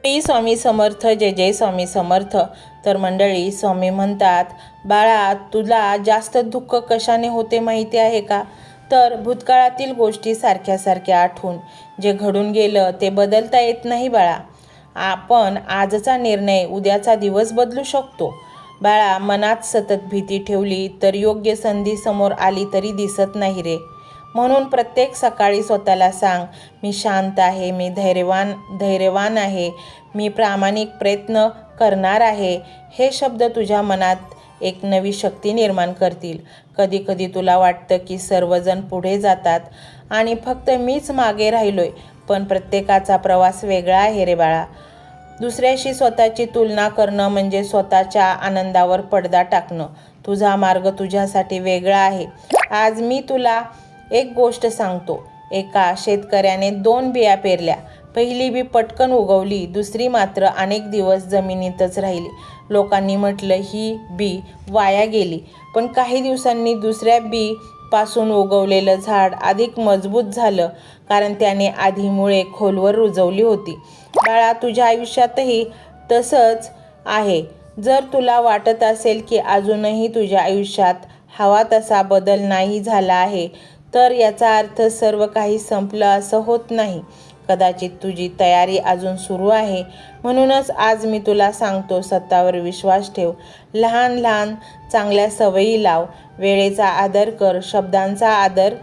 श्री स्वामी समर्थ. जय जय स्वामी समर्थ. तर मंडळी, स्वामी म्हणतात, बाळा, तुला जास्त दुःख कशाने होते माहिती आहे का? तर भूतकाळातील गोष्टी सारख्या सारख्या आठवून जे घडून गेलं ते बदलता येत नाही बाळा. आपण आजचा निर्णय उद्याचा दिवस बदलू शकतो. बाळा, मनात सतत भीती ठेवली तर योग्य संधी समोर आली तरी दिसत नाही रे. म्हणून प्रत्येक सकाळी स्वतःला सांग, मी शांत आहे, मी धैर्यवान आहे, मी प्रामाणिक प्रयत्न करणार आहे. हे शब्द तुझ्या मनात एक नवी शक्ती निर्माण करतील. कधी कधी तुला वाटतं की सर्वजण पुढे जातात आणि फक्त मीच मागे राहिलोय, पण प्रत्येकाचा प्रवास वेगळा आहे रे बाळा. दुसऱ्याशी स्वतःची तुलना करणं म्हणजे स्वतःच्या आनंदावर पडदा टाकणं. तुझा मार्ग तुझ्यासाठी वेगळा आहे. आज मी तुला एक गोष्ट सांगतो. एका शेतकऱ्याने 2 बिया पेरल्या. पहिली बी पटकन उगवली, दुसरी मात्र अनेक दिवस जमिनीतच राहिली. लोकांनी म्हटलं ही बी वाया गेली. पण काही दिवसांनी दुसऱ्या बी पासून उगवलेलं झाड अधिक मजबूत झालं, कारण त्याने आधी मुळे खोलवर रुजवली होती. बाळा, तुझ्या आयुष्यातही तसंच आहे. जर तुला वाटत असेल की अजूनही तुझ्या आयुष्यात हवा तसा बदल नाही झाला आहे, तर याचा अर्थ सर्व काही संपलं असं होत नाही. कदाचित तुझी तयारी अजून सुरू आहे. म्हणूनच आज मी तुला सांगतो, स्वतःवर विश्वास ठेव, लहान लहान चांगल्या सवयी लाव, वेळेचा आदर कर, शब्दांचा आदर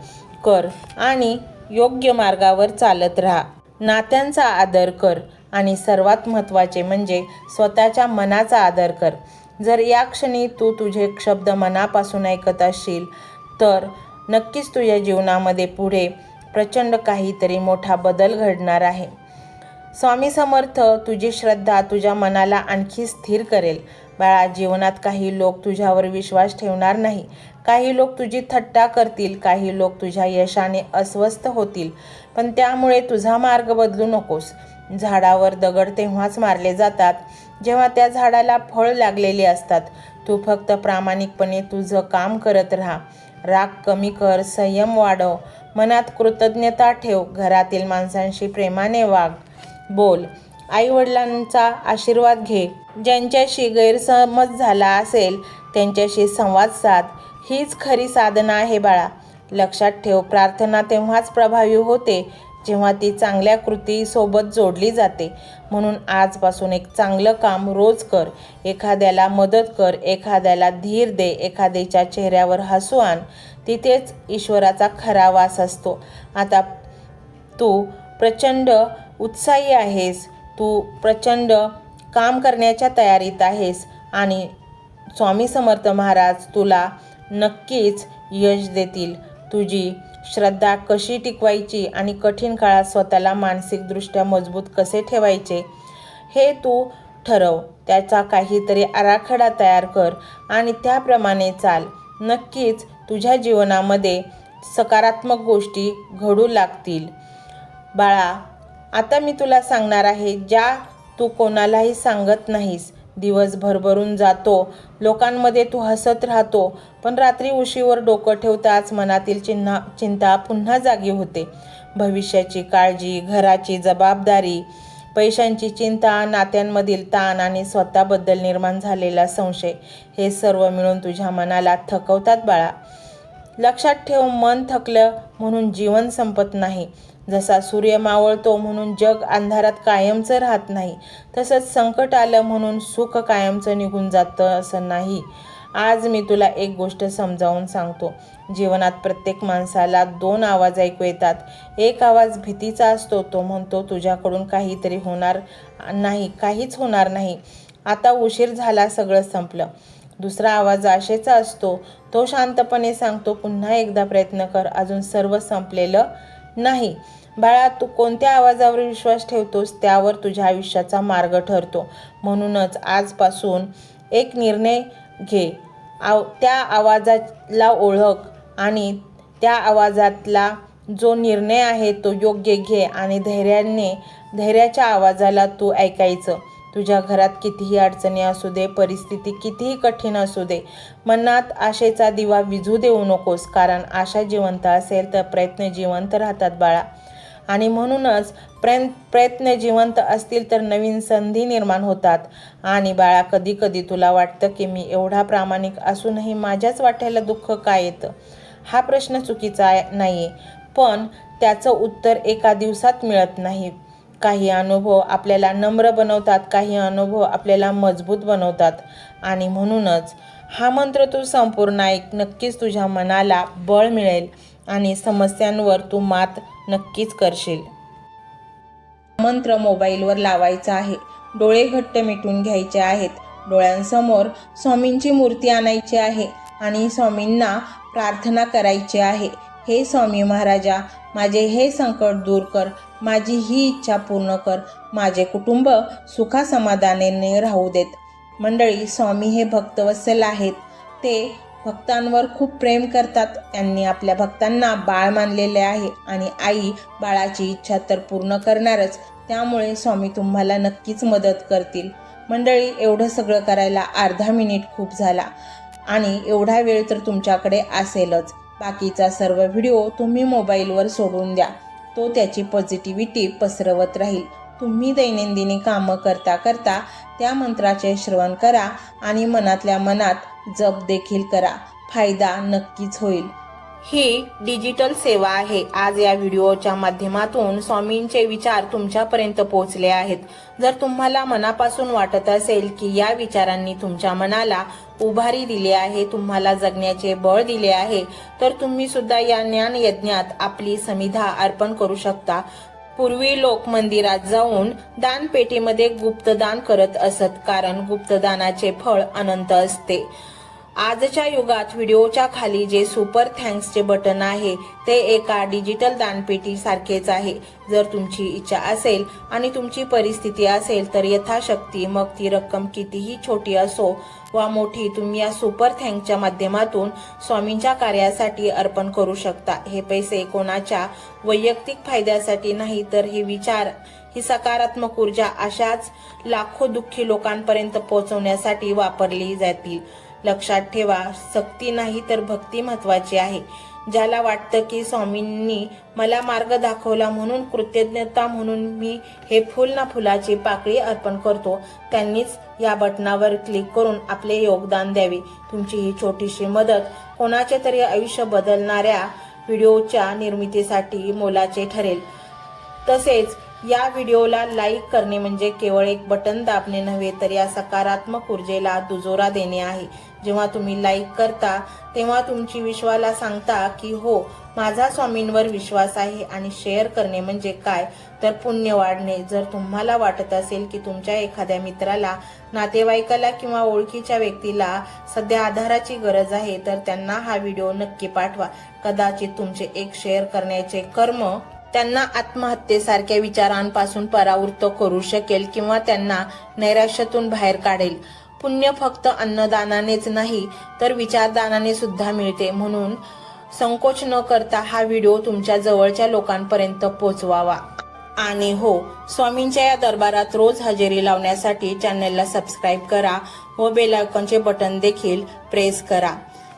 कर आणि योग्य मार्गावर चालत राहा. नात्यांचा आदर कर आणि सर्वात महत्त्वाचे म्हणजे स्वतःच्या मनाचा आदर कर. जर या क्षणी तू तुझे शब्द मनापासून ऐकत असशील तर नक्कीच तुझ्या जीवनामध्ये पुढे प्रचंड काहीतरी मोठा बदल घडणार आहे. स्वामी समर्थ तुझी श्रद्धा तुझ्या मनाला आणखी स्थिर करेल. बाळा, जीवनात काही लोक तुझ्यावर विश्वास ठेवणार नाही. काही लोक तुझी थट्टा करतील, काही लोक तुझ्या यशाने अस्वस्थ होतील, पण त्यामुळे तुझा मार्ग बदलू नकोस. झाडावर दगड तेव्हाच मारले जातात जेव्हा त्या झाडाला फळ लागलेली असतात. तू फक्त प्रामाणिकपणे तुझं काम करत राहा. राग कमी कर, संयम वाढव, मनात कृतज्ञता ठेव, घरातील माणसांशी प्रेमाने वाग, बोल, आईवडिलांचा आशीर्वाद घे. ज्यांच्याशी गैरसमज झाला असेल त्यांच्याशी संवाद साध. हीच खरी साधना आहे बाळा. लक्षात ठेव, प्रार्थना तेव्हाच प्रभावी होते जेव्हा ती चांगल्या कृतीसोबत जोडली जाते. म्हणून आजपासून एक चांगलं काम रोज कर. एखाद्याला मदत कर, एखाद्याला धीर दे, एखाद्याच्या चेहऱ्यावर हसू आण. तिथेच ईश्वराचा खरा वास असतो. आता तू प्रचंड उत्साही आहेस, तू प्रचंड काम करण्याच्या तयारीत आहेस आणि स्वामी समर्थ महाराज तुला नक्कीच यश देतील. तुझी श्रद्धा कशी टिकवायची आणि कठीण काळात स्वतःला मानसिकदृष्ट्या मजबूत कसे ठेवायचे हे तू ठरव. त्याचा काहीतरी आराखडा तयार कर आणि त्याप्रमाणे चाल. नक्कीच तुझ्या जीवनामध्ये सकारात्मक गोष्टी घडू लागतील. बाळा, आता मी तुला सांगणार आहे ज्या तू कोणालाही सांगत नाहीस. दिवस भरभरून जातो, लोकांमध्ये तू हसत राहतो, पण रात्री उशीवर डोकं ठेवताच मनातील चिंता पुन्हा जागी होते. भविष्याची काळजी, घराची जबाबदारी, पैशांची चिंता, नात्यांमधील ताण आणि स्वतःबद्दल निर्माण झालेला संशय, हे सर्व मिळून तुझ्या मनाला थकवतात बाळा. लक्षात ठेव, मन थकलं म्हणून जीवन संपत नाही. जसा सूर्य मावळतो म्हणून जग अंधारात कायमचं राहत नाही, तसंच संकट आलं म्हणून सुख कायमचं निघून जातं असं नाही. आज मी तुला एक गोष्ट समजावून सांगतो. जीवनात प्रत्येक माणसाला 2 आवाज ऐकू येतात. एक आवाज भीतीचा असतो, तो म्हणतो तुझ्याकडून काहीतरी होणार नाही, काहीच होणार नाही, आता उशीर झाला, सगळं संपलं. दुसरा आवाज आशेचा असतो, तो शांतपणे सांगतो पुन्हा एकदा प्रयत्न कर, अजून सर्व संपलेलं नाही. बाळा, तू कोणत्या आवाजावर विश्वास ठेवतोस त्यावर तुझ्या आयुष्याचा मार्ग ठरतो. म्हणूनच आजपासून एक निर्णय घे. त्या आवाजाला ओळख आणि त्या आवाजातला जो निर्णय आहे तो योग्य घे आणि धैर्याच्या आवाजाला तू ऐकायचं. तुझ्या घरात कितीही अडचणी असू दे, परिस्थिती कितीही कठीण असू दे, मनात आशेचा दिवा विझू देऊ नकोस, कारण आशा जिवंत असेल तर प्रयत्न जिवंत राहतात बाळा. आणि म्हणूनच प्रयत्न जिवंत असतील तर नवीन संधी निर्माण होतात. आणि बाळा, कधी कधी तुला वाटतं की मी एवढा प्रामाणिक असूनही माझ्याच वाट्याला दुःख का येतं? हा प्रश्न चुकीचा नाही, पण त्याचं उत्तर एका दिवसात मिळत नाही. काही अनुभव आपल्याला नम्र बनवतात, काही अनुभव आपल्याला मजबूत बनवतात. आणि म्हणूनच हा मंत्र तू संपूर्ण ऐक. नक्कीच तुझ्या मनाला बळ मिळेल आणि समस्यांवर तू मात नक्कीच करशील. मंत्र मोबाईलवर लावायचा आहे. डोळे घट्ट मिटून घ्यायचे आहेत. डोळ्यांसमोर स्वामींची मूर्ती आणायची आहे आणि स्वामींना प्रार्थना करायची आहे. हे स्वामी महाराजा, माझे हे संकट दूर कर, माझी ही इच्छा पूर्ण कर, माझे कुटुंब सुखासमाधानाने राहू देत. मंडळी, स्वामी हे भक्तवत्सल आहेत. ते भक्तांवर खूप प्रेम करतात. त्यांनी आपल्या भक्तांना बाळ मानलेले आहे आणि आई बाळाची इच्छा तर पूर्ण करणारच. त्यामुळे स्वामी तुम्हाला नक्कीच मदत करतील. मंडळी, एवढं सगळं करायला अर्धा मिनिट खूप झाला आणि एवढा वेळ तर तुमच्याकडे असेलच. बाकीचा सर्व व्हिडिओ तुम्ही मोबाईलवर सोडून द्या. तो त्याची पॉझिटिव्हिटी पसरवत राहील. तुम्ही दैनंदिनी कामं करता करता त्या मंत्राचे श्रवण करा आणि मनातल्या मनात जप देखील करा. फायदा नक्कीच होईल. ही डिजिटल सेवा आहे. आज या व्हिडिओच्या माध्यमातून स्वामींचे विचार तुमच्यापर्यंत पोहोचले आहेत. जर तुम्हाला मनापासून वाटत असेल की या विचारांनी तुमच्या मनाला उभारी दिली आहे, तुम्हाला जगण्याचे बळ दिले आहे, तर तुम्ही सुद्धा या ज्ञान यज्ञात आपली समिधा अर्पण करू शकता. पूर्वी लोक मंदिरात जाऊन दानपेटीमध्ये गुप्तदान करत असत, कारण गुप्तदानाचे फळ अनंत असते. आजच्या युगात व्हिडिओच्या खाली जे सुपर थँक्सचे बटन आहे ते एका डिजिटल दानपेटी सारखेच आहे. जर तुमची इच्छा असेल आणि तुमची परिस्थिती असेल तर यथाशक्ती, मग ती रक्कम कितीही छोटी असो वा मोठी, तुम्ही या सुपर थँक्सच्या माध्यमातून स्वामींच्या कार्यासाठी अर्पण करू शकता. हे पैसे कोणाच्या वैयक्तिक फायद्यासाठी नाही, तर हे विचार, ही सकारात्मक ऊर्जा अशाच लाखो दुःखी लोकांपर्यंत पोहोचवण्यासाठी वापरली जातील. लक्षात ठेवा, सक्ती नाही तर भक्ती महत्वाची आहे. ज्याला वाटतं की स्वामींनी मला मार्ग दाखवला म्हणून कृतज्ञता म्हणून मी हे फुल ना फुलाची पाकळी अर्पण करतो, त्यांनीच या बटनावर क्लिक करून आपले योगदान द्यावे. तुमची ही छोटीशी मदत कोणाचे तरी आयुष्य बदलणाऱ्या व्हिडिओच्या निर्मितीसाठी मोलाचे ठरेल. तसेच या व्हिडिओला लाईक करणे म्हणजे केवळ एक बटन दाबणे नव्हे, तर या सकारात्मक ऊर्जेला दुजोरा देणे आहे. जेव्हा तुम्ही लाईक करता तेव्हा तुमची विश्वाला सांगता की हो, माझा स्वामींवर विश्वास आहे. आणि शेअर करणे म्हणजे काय, तर पुण्य वाढणे. जर तुम्हाला वाटत असेल की तुमच्या एखाद्या मित्राला, नातेवाईकाला किंवा ओळखीच्या व्यक्तीला सध्या आधाराची गरज आहे, तर त्यांना हा व्हिडिओ नक्की पाठवा. कदाचित तुमचे एक शेअर करण्याचे कर्म त्यांना आत्महत्येसारख्या विचारांपासून परावृत्त करू शकेल किंवा त्यांना नैराश्यातून बाहेर काढेल. पुण्य फक्त अन्नदानानेच नाही तर विचारदानाने सुद्धा मिळते. म्हणून संकोच न करता हा व्हिडिओ तुमच्या जवळच्या लोकांपर्यंत पोहोचवावा. आणि हो, स्वामींच्या या दरबारात रोज हजेरी लावण्यासाठी चॅनलला सबस्क्राईब करा व बेल आयकॉनचे बटन देखील प्रेस करा.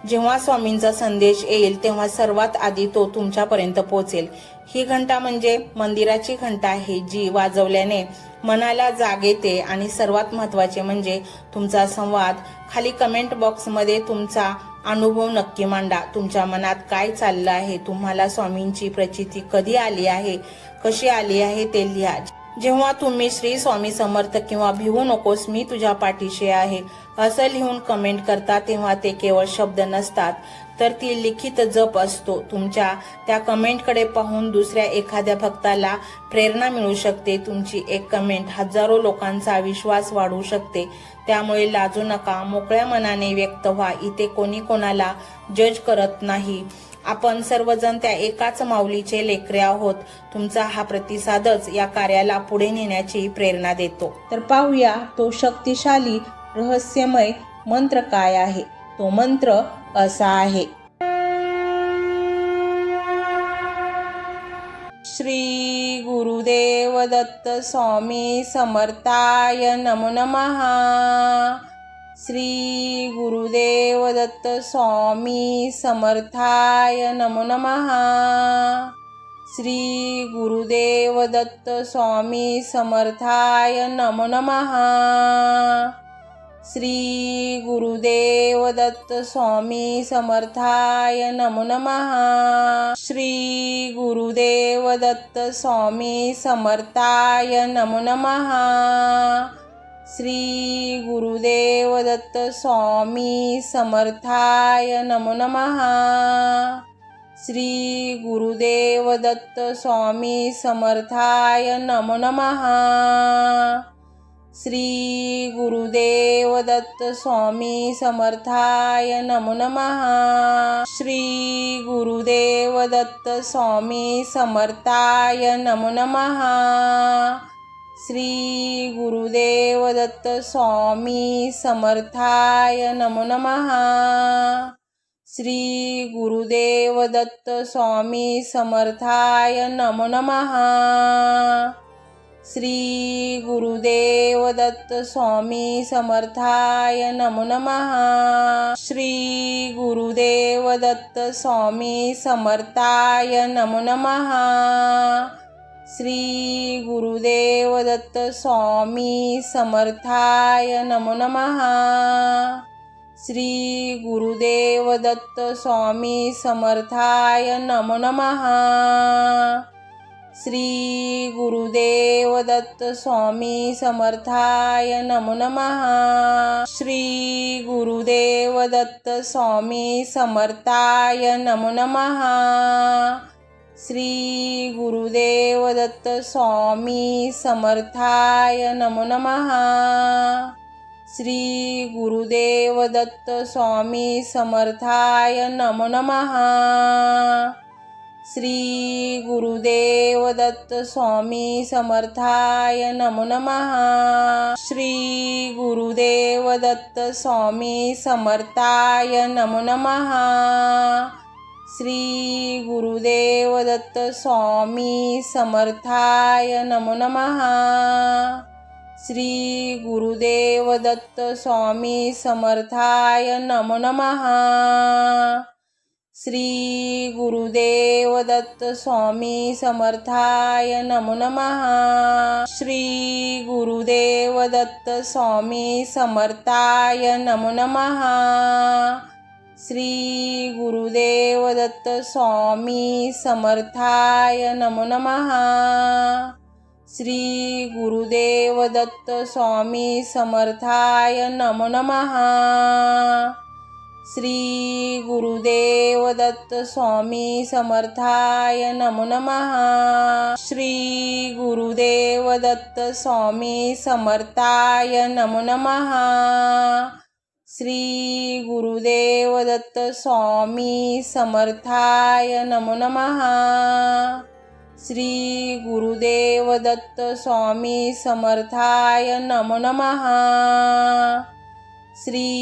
जेव्हा स्वामींचा संदेश येईल तेव्हा सर्वात आधी तो तुमच्यापर्यंत पोहोचेल. ही घंटा म्हणजे मंदिराची घंटा आहे, जी वाजवल्याने मनाला जाग येते. आणि सर्वात महत्त्वाचे म्हणजे तुमचा संवाद. खाली कमेंट बॉक्समध्ये तुमचा अनुभव नक्की मांडा. तुमच्या मनात काय चाललं आहे, तुम्हाला स्वामींची प्रचिती कधी आली आहे, कशी आली आहे ते लिहा. जेव्हा तुम्ही श्री स्वामी समर्थ किंवा भिवू नकोस मी तुझ्या पाठीशी आहे असं लिहून कमेंट करता, तेव्हा ते केवळ शब्द नसतात, तर ती लिखित जप असतो. तुमच्या त्या कमेंटकडे पाहून दुसऱ्या एखाद्या भक्ताला प्रेरणा मिळू शकते. तुमची एक कमेंट हजारो लोकांचा विश्वास वाढवू शकते. त्यामुळे लाजू नका, मोकळ्या मनाने व्यक्त व्हा. इथे कोणी कोणाला जज करत नाही. आपण सर्वजण त्या एकाच माऊलीचे लेकरे आहोत. तुमचा हा प्रतिसादच या कार्याला पुढे नेण्याची प्रेरणा देतो. तर पाहूया तो शक्तिशाली रहस्यमय मंत्र काय आहे. तो मंत्र असा आहे: श्री गुरुदेव दत्त स्वामी समर्थाय नमो नमः. श्री गुरुदेव दत्त स्वामी समर्थाय नमो नमः. श्री गुरुदेव दत्त स्वामी समर्थाय नमो नमः। श्री गुरुदेव दत्त स्वामी समर्थाय नमो नमः। श्री गुरुदेव दत्त स्वामी समर्थाय नमो नमः। श्री गुरुदेव दत्त स्वामी समर्थाय नमो नमः। श्री गुरुदेव दत्त स्वामी समर्थाय नमो नमः। श्री गुरुदेव दत्त स्वामी समर्थाय नमो नमः। श्री गुरुदेव दत्त स्वामी समर्थाय नमो नमः। श्री गुरुदेव दत्त स्वामी समर्थाय नमो नमः। श्री गुरुदेव दत्त स्वामी समर्थाय नमो नमः। श्री गुरुदेव दत्त स्वामी समर्थाय नमो नमः। श्री गुरुदेव दत्त स्वामी समर्थाय नमो नमः। श्री गुरुदेव दत्त स्वामी समर्थाय नमो नमः। श्री गुरुदेव दत्त स्वामी समर्थाय नमो नमः। श्री गुरुदेव दत्त स्वामी समर्थाय नमो नमः। श्री गुरुदेव दत्त स्वामी समर्थाय नमो नमः। श्री गुरुदेव दत्त स्वामी समर्थाय नमो नमः। श्री गुरुदेव दत्त स्वामी समर्थाय नमो नमः। श्री गुरुदेव दत्त स्वामी समर्थाय नमो नमः। श्री गुरुदेव दत्त स्वामी समर्थाय नमो नमः। श्री गुरुदेव दत्त स्वामी समर्थाय नमो नमः। श्री गुरुदेव दत्त स्वामी समर्थाय नमो नमः। श्री गुरुदेव दत्त स्वामी समर्थाय नमो नमः। श्री गुरुदेव दत्त स्वामी समर्थाय नमो नमः। श्री गुरुदेव दत्त स्वामी समर्थाय नमो नमः। श्री गुरुदेव दत्त स्वामी समर्थाय नमो नमः। श्री गुरुदेव दत्त स्वामी समर्थाय नमो नमः। श्री गुरुदेव दत्त स्वामी समर्थाय नमो नमः। श्री गुरुदेव दत्त स्वामी समर्थाय नमो नमः। श्री गुरुदेव दत्त स्वामी समर्थाय नमो नमः।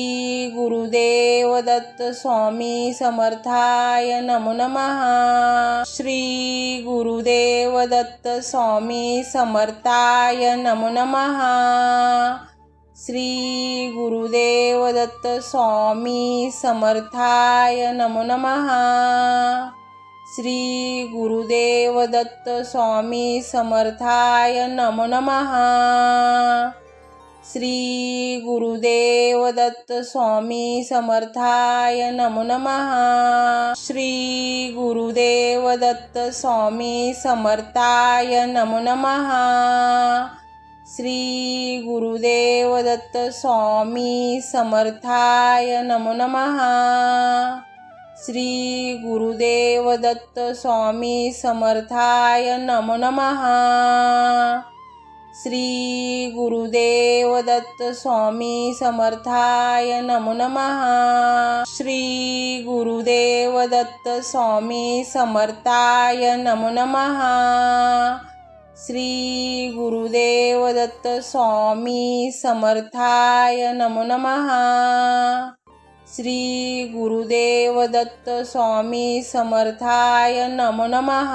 श्री गुरुदेव दत्त स्वामी समर्थाय नमो नमः। श्री गुरुदेव दत्त स्वामी समर्थाय नमो नमः। श्री गुरुदेव दत्त स्वामी समर्थाय नमो नमः। श्री गुरुदेव दत्त स्वामी समर्थाय नमो नमः। श्री गुरुदेव दत्त स्वामी समर्थाय नमो नमः। श्री गुरुदेव दत्त स्वामी समर्थाय नमो नमः। श्री गुरुदेव दत्त स्वामी समर्थाय नमो नमः। श्री गुरुदेव दत्त स्वामी समर्थाय नमो नमः। श्री गुरुदेव दत्त स्वामी समर्थाय नमो नमः। श्री गुरुदेव दत्त स्वामी समर्थाय नमो नमः। श्री गुरुदेव दत्त स्वामी समर्थाय नमो नमः। श्री गुरुदेव दत्त स्वामी समर्थाय नमो नमः।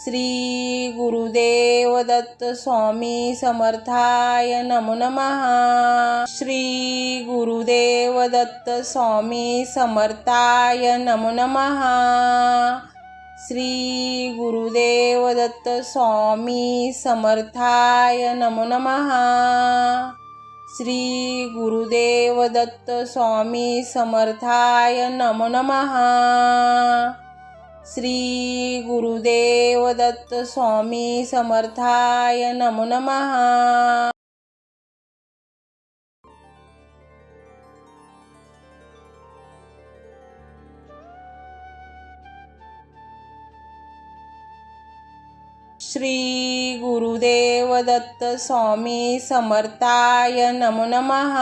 श्री गुरुदेव दत्त स्वामी समर्थाय नमो नमः। श्री गुरुदेव दत्त स्वामी समर्थाय नमो नमः। श्री गुरुदेव दत्त स्वामी समर्थाय नमो नमः। श्री गुरुदेव दत्त स्वामी समर्थाय नमो नमः। श्री गुरुदेव दत्त स्वामी समर्थाय नमो नमः। श्री गुरुदेव दत्त स्वामी समर्थाय नमो नमः।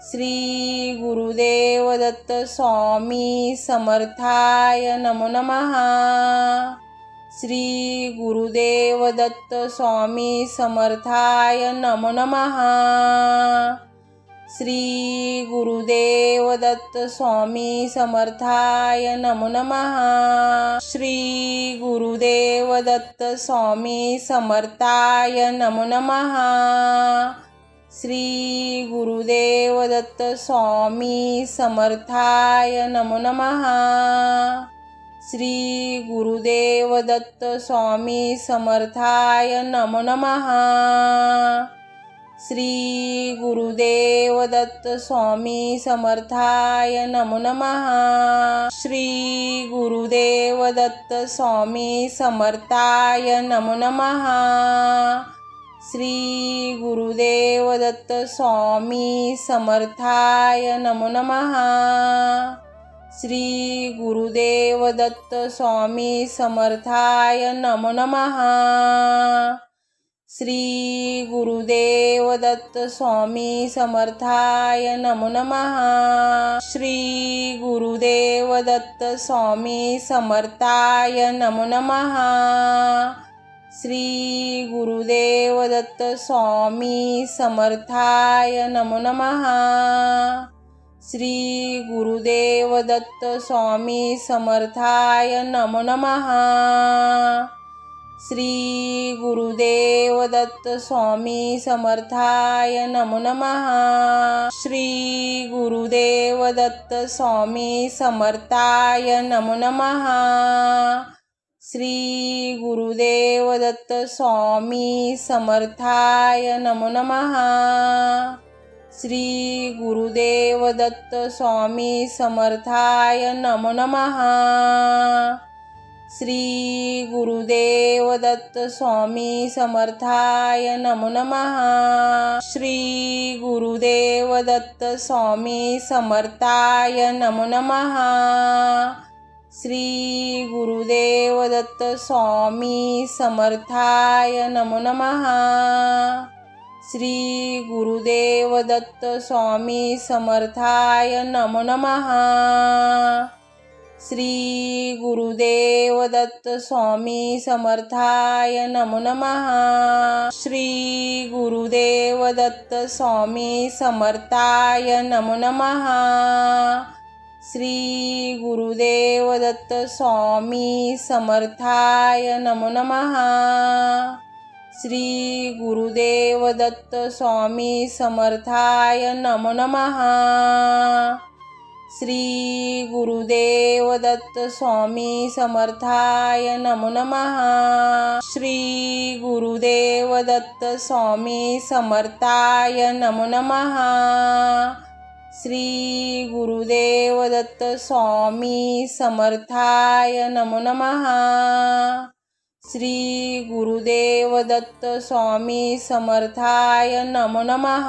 श्री गुरुदेव दत्त स्वामी समर्थाय नमो नमः। श्री गुरुदेव दत्त स्वामी समर्थाय नमो नमः। श्री गुरुदेव दत्त स्वामी समर्थाय नमो नमः। श्री गुरुदेव दत्त स्वामी समर्थाय नमो नमः। श्री गुरुदेव दत्त स्वामी समर्थाय नमो नमः। श्री गुरुदेव दत्त स्वामी समर्थाय नमो नमः। श्री गुरुदेव दत्त स्वामी समर्थाय नमो नमः। श्री गुरुदेव दत्त स्वामी समर्थाय नमो नमः। श्री गुरुदेव दत्त स्वामी समर्थाय नमो नमः। श्री गुरुदेव दत्त स्वामी समर्थाय नमो नमः। श्री गुरुदेव दत्त स्वामी समर्थाय नमो नमः। श्री गुरुदेव दत्त स्वामी समर्थाय नमो नमः। श्री गुरुदेव दत्त स्वामी समर्थाय नमो नमः। श्री गुरुदेव दत्त स्वामी समर्थाय नमो नमः। श्री गुरुदेव दत्त स्वामी समर्थाय नमो नमः। श्री गुरुदेव दत्त स्वामी समर्थाय नमो नमः। श्री गुरुदेव दत्त स्वामी समर्थाय नमो नमः। श्री गुरुदेव दत्त स्वामी समर्थाय नमो नमः। श्री गुरुदेव दत्त स्वामी समर्थाय नमो नमः। श्री गुरुदेव दत्त स्वामी समर्थाय नमो नमः। श्री गुरुदेव दत्त स्वामी समर्थाय नमो नमः। श्री गुरुदेव दत्त स्वामी समर्थाय नमो नमः। श्री गुरुदेव दत्त स्वामी समर्थाय नमो नमः। श्री गुरुदेव दत्त स्वामी समर्थाय नमो नमः। श्री गुरुदेव दत्त स्वामी समर्थाय नमो नमः। श्री गुरुदेव दत्त स्वामी समर्थाय नमो नमः। श्री गुरुदेव दत्त स्वामी समर्थाय नमो नमः। श्री गुरुदेव दत्त स्वामी समर्थाय नमो नमः। श्री गुरुदेव दत्त स्वामी समर्थाय नमो नमः। श्री गुरुदेव दत्त स्वामी समर्थाय नमो नमः।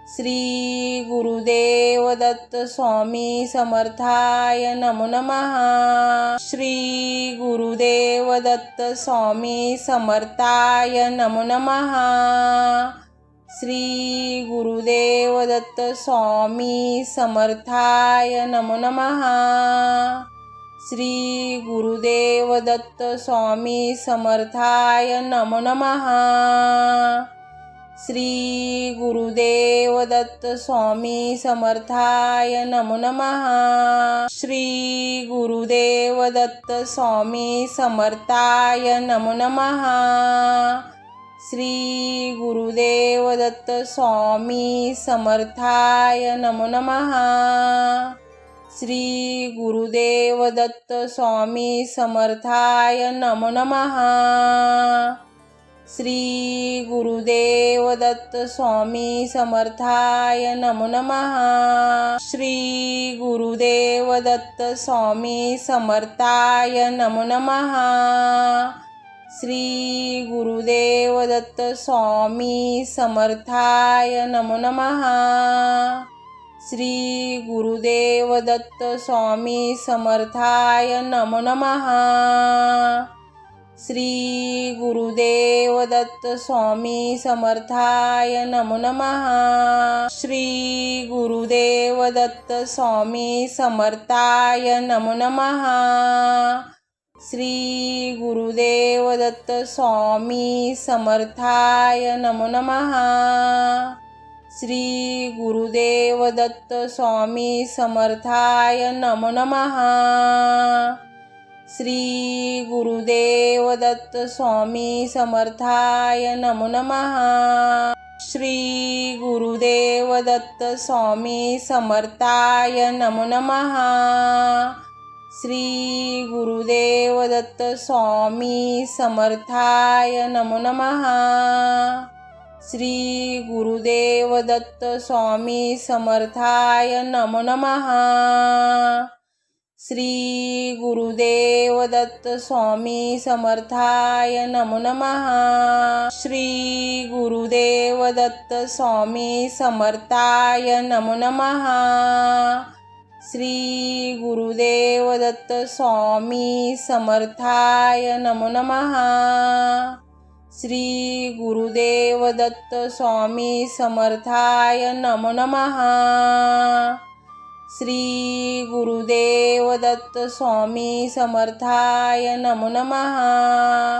श्री गुरुदेव दत्त स्वामी समर्थाय नमो नमः। श्री गुरुदेव दत्त स्वामी समर्थाय नमो नमः। श्री गुरुदेव दत्त स्वामी समर्थाय नमो नमः। श्री गुरुदेव दत्त स्वामी समर्थाय नमो नमः। श्री गुरुदेव दत्त स्वामी समर्थाय नमो नमः। श्री गुरुदेव दत्त स्वामी समर्थाय नमो नमः। श्री गुरुदेव दत्त स्वामी समर्थाय नमो नमः। श्री गुरुदेव दत्त स्वामी समर्थाय नमो नमः। श्री गुरुदेव दत्त स्वामी समर्थाय नमो नमः। श्री गुरुदेव दत्त स्वामी समर्थाय नमो नमः। श्री गुरुदेव दत्त स्वामी समर्थाय नमो नमः। श्री गुरुदेव दत्त स्वामी समर्थाय नमो नमः। श्री गुरुदेव दत्त स्वामी समर्थाय नमो नमः। श्री गुरुदेव दत्त स्वामी समर्थाय नमो नमः। श्री गुरुदेव दत्त स्वामी समर्थाय नमो नमः। श्री गुरुदेव दत्त स्वामी समर्थाय नमो नमः। श्री गुरुदेव दत्त स्वामी समर्थाय नमो नमः। श्री गुरुदेव दत्त स्वामी समर्थाय नमो नमः। श्री गुरुदेव दत्त स्वामी समर्थाय नमो नमः। श्री गुरुदेव दत्त स्वामी समर्थाय नमो नमः। श्री गुरुदेव दत्त स्वामी समर्थाय नमो नमः। श्री गुरुदेव दत्त स्वामी समर्थाय नमो नमः। श्री गुरुदेव दत्त स्वामी समर्थाय नमो नमः। श्री गुरुदेव दत्त स्वामी समर्थाय नमो नमः। श्री गुरुदेव दत्त स्वामी समर्थाय नमो नमः।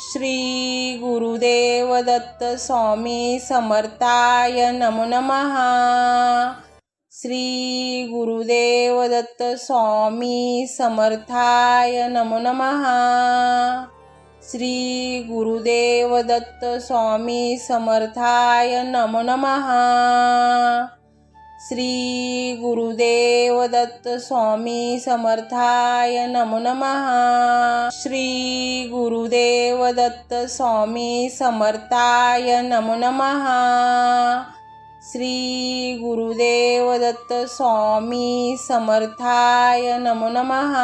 श्री गुरुदेव दत्त स्वामी समर्थाय नमो नमः। श्री गुरुदेव दत्त स्वामी समर्थाय नमो नमः। श्री गुरुदेव दत्त स्वामी समर्थाय नमो नमः। श्री गुरुदेव दत्त स्वामी समर्थाय नमो नमः। श्री गुरुदेव दत्त स्वामी समर्थाय नमो नमः। श्री गुरुदेव दत्त स्वामी समर्थाय नमो नमः।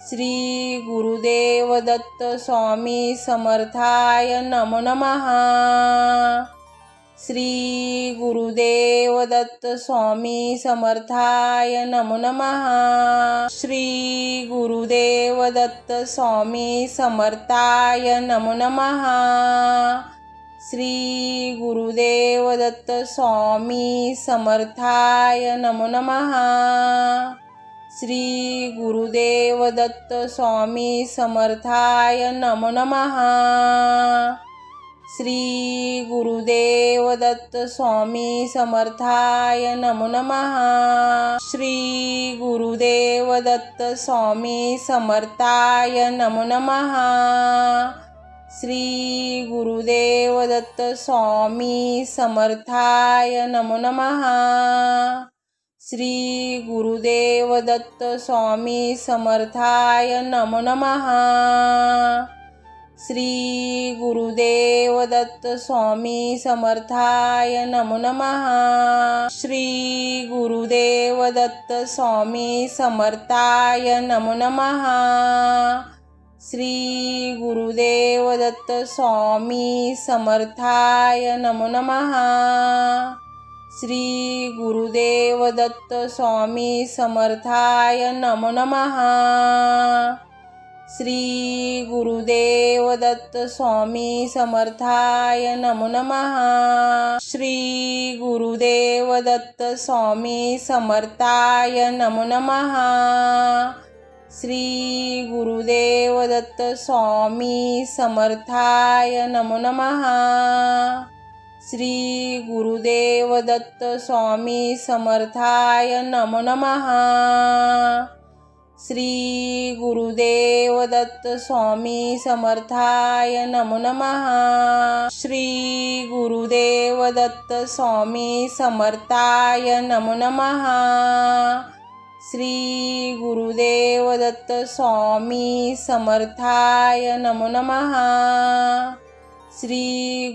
श्री गुरुदेव दत्त स्वामी समर्थाय नमो नमः। श्री गुरुदेव दत्त स्वामी समर्थाय नमो नमः। श्री गुरुदेव दत्त स्वामी समर्थाय नमो नमः। श्री गुरुदेव दत्त स्वामी समर्थाय नमो नमः। श्री गुरुदेव दत्त स्वामी समर्थाय नमो नमः। श्री गुरुदेव दत्त स्वामी समर्थाय नमो नमः। श्री गुरुदेव दत्त स्वामी समर्थाय नमो नमः। श्री गुरुदेव दत्त स्वामी समर्थाय नमो नमः। श्री गुरुदेव दत्त स्वामी समर्थाय नमो नमः। श्री गुरुदेव दत्त स्वामी समर्थाय नमो नमः। श्री गुरुदेव दत्त स्वामी समर्थाय नमो नमः। श्री गुरुदेव दत्त स्वामी समर्थाय नमो नमः। श्री गुरुदेव दत्त स्वामी समर्थाय नमो नमः। श्री गुरुदेव दत्त स्वामी समर्थाय नमो नमः। श्री गुरुदेव दत्त स्वामी समर्थाय नमो नमः। श्री गुरुदेव दत्त स्वामी समर्थाय नमो नमः। श्री गुरुदेव दत्त स्वामी समर्थाय नमो नमः। श्री गुरुदेव दत्त स्वामी समर्थाय नमो नमः। श्री गुरुदेव दत्त स्वामी समर्थाय नमो नमः। श्री गुरुदेव दत्त स्वामी समर्थाय नमो नमः। श्री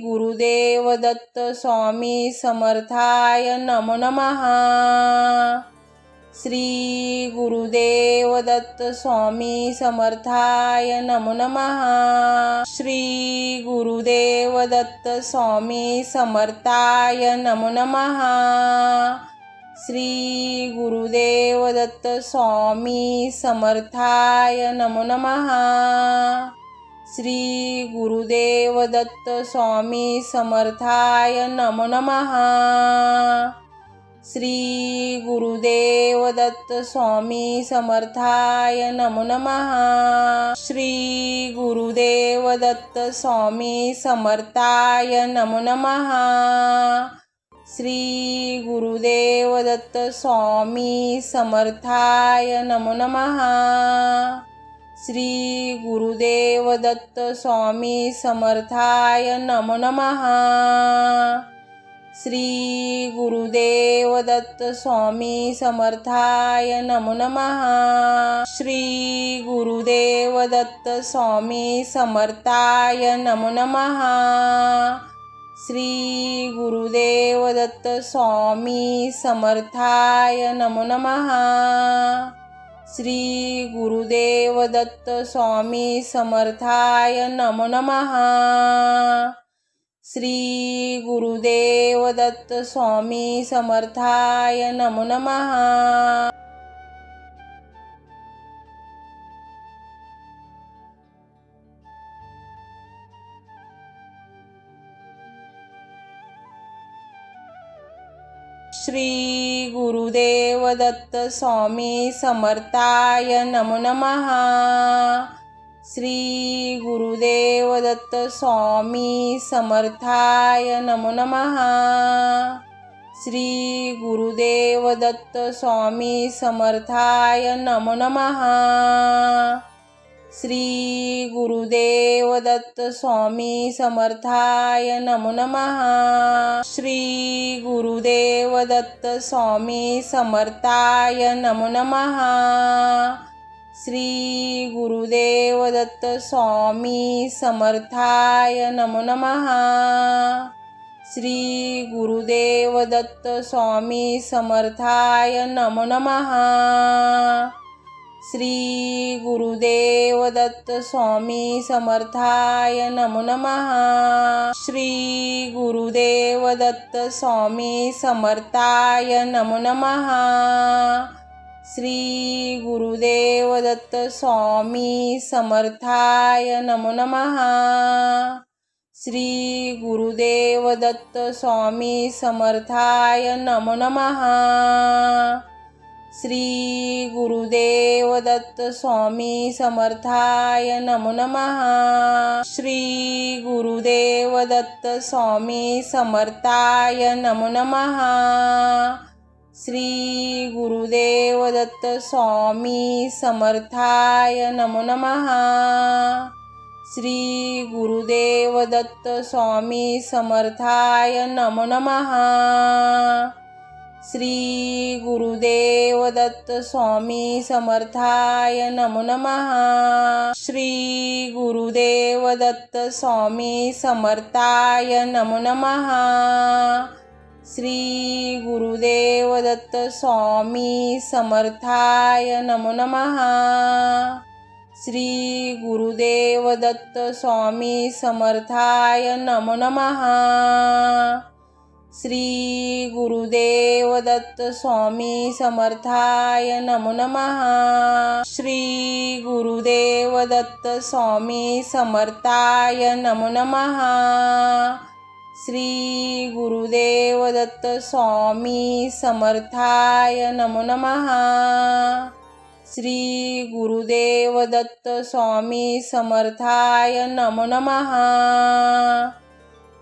गुरुदेव दत्त स्वामी समर्थाय नमो नमः। श्री गुरुदेव दत्त स्वामी समर्थाय नमो नमः। श्री गुरुदेव दत्त स्वामी समर्थाय नमो नमः। श्री गुरुदेव दत्त स्वामी समर्थाय नमो नमः। श्री गुरुदेव दत्त स्वामी समर्थाय नमो नमः। श्री गुरुदेव दत्त स्वामी समर्थाय नमो नमः। श्री गुरुदेव दत्त स्वामी समर्थाय नमो नमः। श्री गुरुदेव दत्त स्वामी समर्थाय नमो नमः। श्री गुरुदेव दत्त स्वामी समर्थाय नमो नमः। श्री गुरुदेव दत्त स्वामी समर्थाय नमो नमः। श्री गुरुदेव दत्त स्वामी समर्थाय नमो नमः। श्री गुरुदेव दत्त स्वामी समर्थाय नमो नमः। श्री गुरुदेव दत्त स्वामी समर्थाय नमो नमः। श्री गुरुदेव दत्त स्वामी समर्थाय नमो नमः। श्री गुरुदेव दत्त स्वामी समर्थाय नमो नमः। श्री गुरुदेव दत्त स्वामी समर्थाय नमो नमः। श्री गुरुदेव दत्त स्वामी समर्थाय नमो नमः। श्री गुरुदेव दत्त स्वामी समर्थाय नमो नमः। श्री गुरुदेव दत्त स्वामी समर्थाय नमो नमः। श्री गुरुदेव दत्त स्वामी समर्थाय नमो नमः। श्री गुरुदेव दत्त स्वामी समर्थाय नमो नमः। श्री गुरुदेव दत्त स्वामी समर्थाय नमो नमः। श्री गुरुदेव दत्त स्वामी समर्थाय नमो नमः। श्री गुरुदेव दत्त स्वामी समर्थाय नमो नमः। श्री गुरुदेव दत्त स्वामी समर्थाय नमो नमः। श्री गुरुदेव दत्त स्वामी समर्थाय नमो नमः। श्री गुरुदेव दत्त स्वामी समर्थाय नमो नमः। श्री गुरुदेव दत्त स्वामी समर्थाय नमो नमः। श्री गुरुदेव दत्त स्वामी समर्थाय नमो नमः। श्री गुरुदेव दत्त स्वामी समर्थाय नमो नमः। श्री गुरुदेव दत्त स्वामी समर्थाय नमो नमः। श्री गुरुदेव दत्त स्वामी समर्थाय नमो नमः। श्री गुरुदेव दत्त स्वामी समर्थाय नमो नमः। श्री गुरुदेव दत्त स्वामी समर्थाय नमो नमः। श्री गुरुदेव दत्त स्वामी समर्थाय नमो नमः। श्री गुरुदेव दत्त स्वामी समर्थाय नमो नमः। श्री गुरुदेव दत्त स्वामी समर्थाय नमो नमः।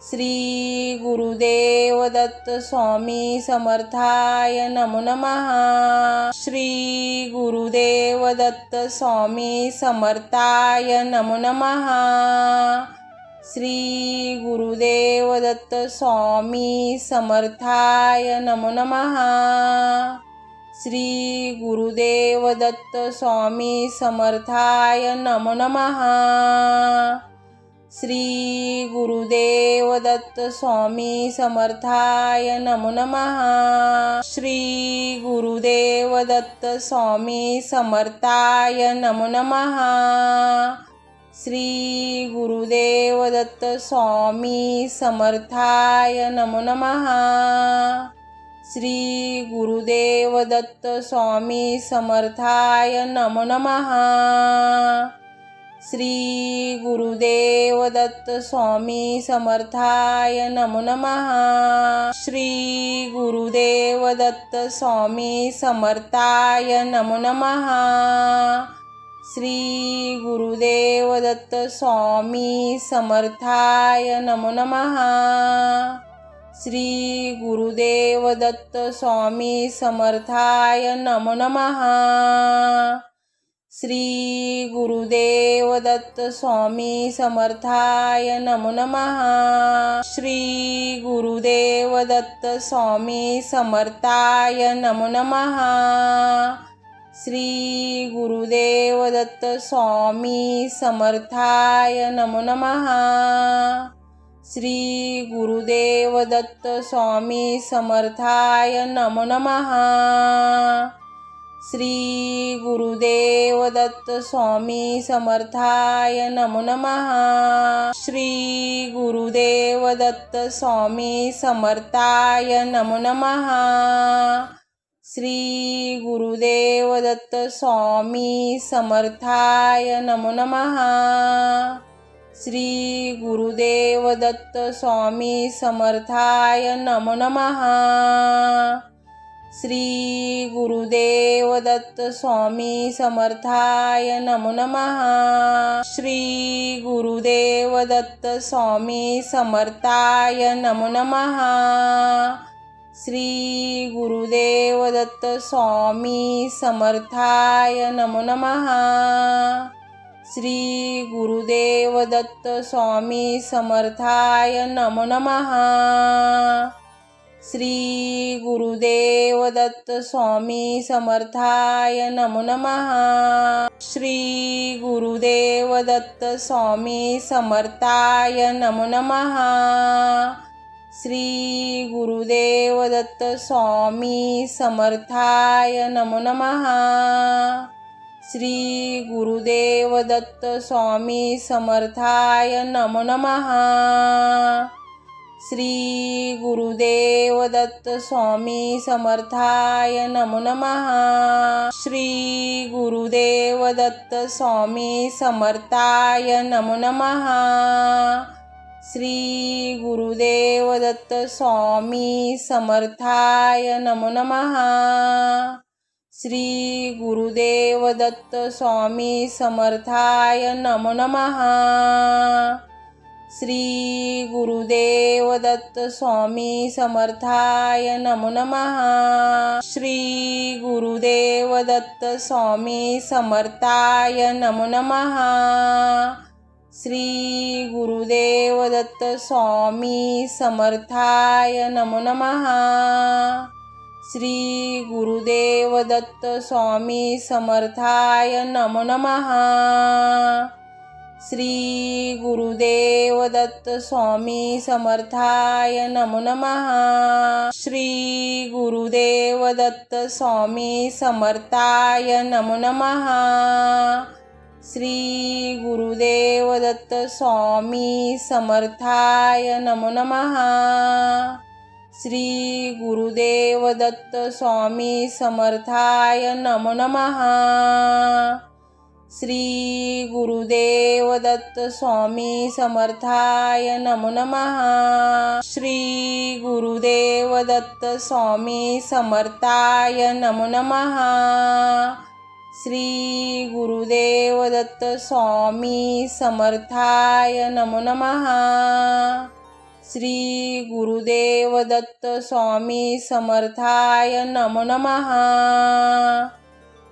श्री गुरुदेव दत्त स्वामी समर्थाय नमो नमः। श्री गुरुदेव दत्त स्वामी समर्थाय नमो नमः। श्री गुरुदेव दत्त स्वामी समर्थाय नमो नमः। श्री गुरुदेव दत्त स्वामी समर्थाय नमो नमः। श्री गुरुदेव दत्त स्वामी समर्थाय नमो नमः। श्री गुरुदेव दत्त स्वामी समर्थाय नमो नमः। श्री गुरुदेव दत्त स्वामी समर्थाय नमो नमः। श्री गुरुदेव दत्त स्वामी समर्थाय नमो नमः। श्री गुरुदेव दत्त स्वामी समर्थाय नमो नमः। श्री गुरुदेव दत्त स्वामी समर्थाय नमो नमः। श्री गुरुदेव दत्त स्वामी समर्थाय नमो नमः। श्री गुरुदेव दत्त स्वामी समर्थाय नमो नमः। श्री गुरुदेव दत्त स्वामी समर्थाय नमो नमः। श्री गुरुदेव दत्त स्वामी समर्थाय नमो नमः। श्री गुरुदेव दत्त स्वामी समर्थाय नमो नमः। श्री गुरुदेव दत्त स्वामी समर्थाय नमो नमः। श्री गुरुदेव दत्त स्वामी समर्थाय नमो नमः। श्री गुरुदेव दत्त स्वामी समर्थाय नमो नमः। श्री गुरुदेव दत्त स्वामी समर्थाय नमो नमः। श्री गुरुदेव दत्त स्वामी समर्थाय नमो नमः। श्री गुरुदेव दत्त स्वामी समर्थाय नमो नमः। श्री गुरुदेव दत्त स्वामी समर्थाय नमो नमः। श्री गुरुदेव दत्त स्वामी समर्थाय नमो नमः। श्री गुरुदेव दत्त स्वामी समर्थाय नमो नमः। श्री गुरुदेव दत्त स्वामी समर्थाय नमो नमः। श्री गुरुदेव दत्त स्वामी समर्थाय नमो नमः। श्री गुरुदेव दत्त स्वामी समर्थाय नमो नमः। श्री गुरुदेव दत्त स्वामी समर्थाय नमो नमः। श्री गुरुदेव दत्त स्वामी समर्थाय नमो नमः। श्री गुरुदेव दत्त स्वामी समर्थाय नमो नमः। श्री गुरुदेव दत्त स्वामी समर्थाय नमो नमः। श्री गुरुदेव दत्त स्वामी समर्थाय नमो नमः। श्री गुरुदेव दत्त स्वामी समर्थाय नमो नमः। श्री गुरुदेव दत्त स्वामी समर्थाय नमो नमः। श्री गुरुदेव दत्त स्वामी समर्थाय नमो नमः। श्री गुरुदेव दत्त स्वामी समर्थाय नमो नमः। श्री गुरुदेव दत्त स्वामी समर्थाय नमो नमः। श्री गुरुदेव दत्त स्वामी समर्थाय नमो नमः। श्री गुरुदेव दत्त स्वामी समर्थाय नमो नमः। श्री गुरुदेव दत्त स्वामी समर्थाय नमो नमः। श्री गुरुदेव दत्त स्वामी समर्थाय नमो नमः। श्री गुरुदेव दत्त स्वामी समर्थाय नमो नमः। श्री गुरुदेव दत्त स्वामी समर्थाय नमो नमः। श्री गुरुदेव दत्त स्वामी समर्थाय नमो नमः।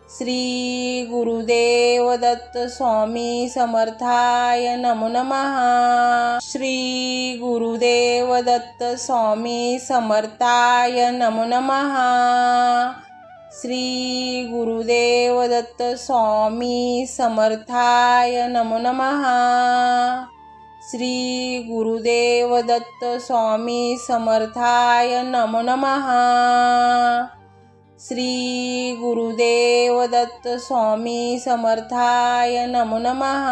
श्री गुरुदेव दत्त स्वामी समर्थाय नमो नमः। श्री गुरुदेव दत्त स्वामी समर्थाय नमो नमः। श्री गुरुदेव दत्त स्वामी समर्थाय नमो नमः। श्री गुरुदेव दत्त स्वामी समर्थाय नमो नमः। श्री गुरुदेव दत्त स्वामी समर्थाय नमो नमः।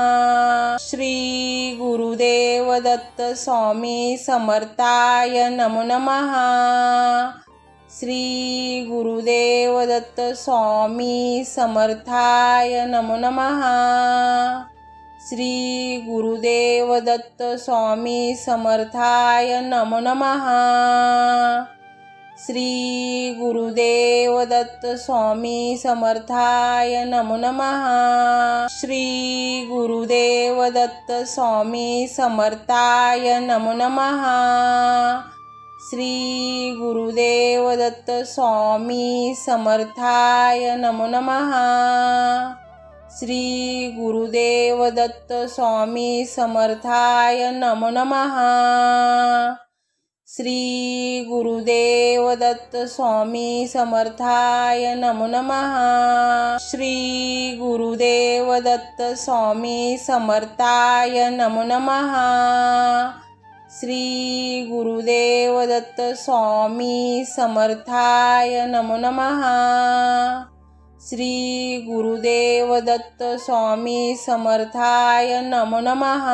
श्री गुरुदेव दत्त स्वामी समर्थाय नमो नमः। श्री गुरुदेव दत्त स्वामी समर्थाय नमो नमः। श्री गुरुदेव दत्त स्वामी समर्थाय नमो नमः। श्री गुरुदेव दत्त स्वामी समर्थाय नमो नमः। श्री गुरुदेव दत्त स्वामी समर्थाय नमो नमः। श्री गुरुदेव दत्त स्वामी समर्थाय नमो नमः। श्री गुरुदेव दत्त स्वामी समर्थाय नमो नमः। श्री गुरुदेव दत्त स्वामी समर्थाय नमो नमः। श्री गुरुदेव दत्त स्वामी समर्थाय नमो नमः। श्री गुरुदेव दत्त स्वामी समर्थाय नमो नमः। श्री गुरुदेव दत्त स्वामी समर्थाय नमो नमः।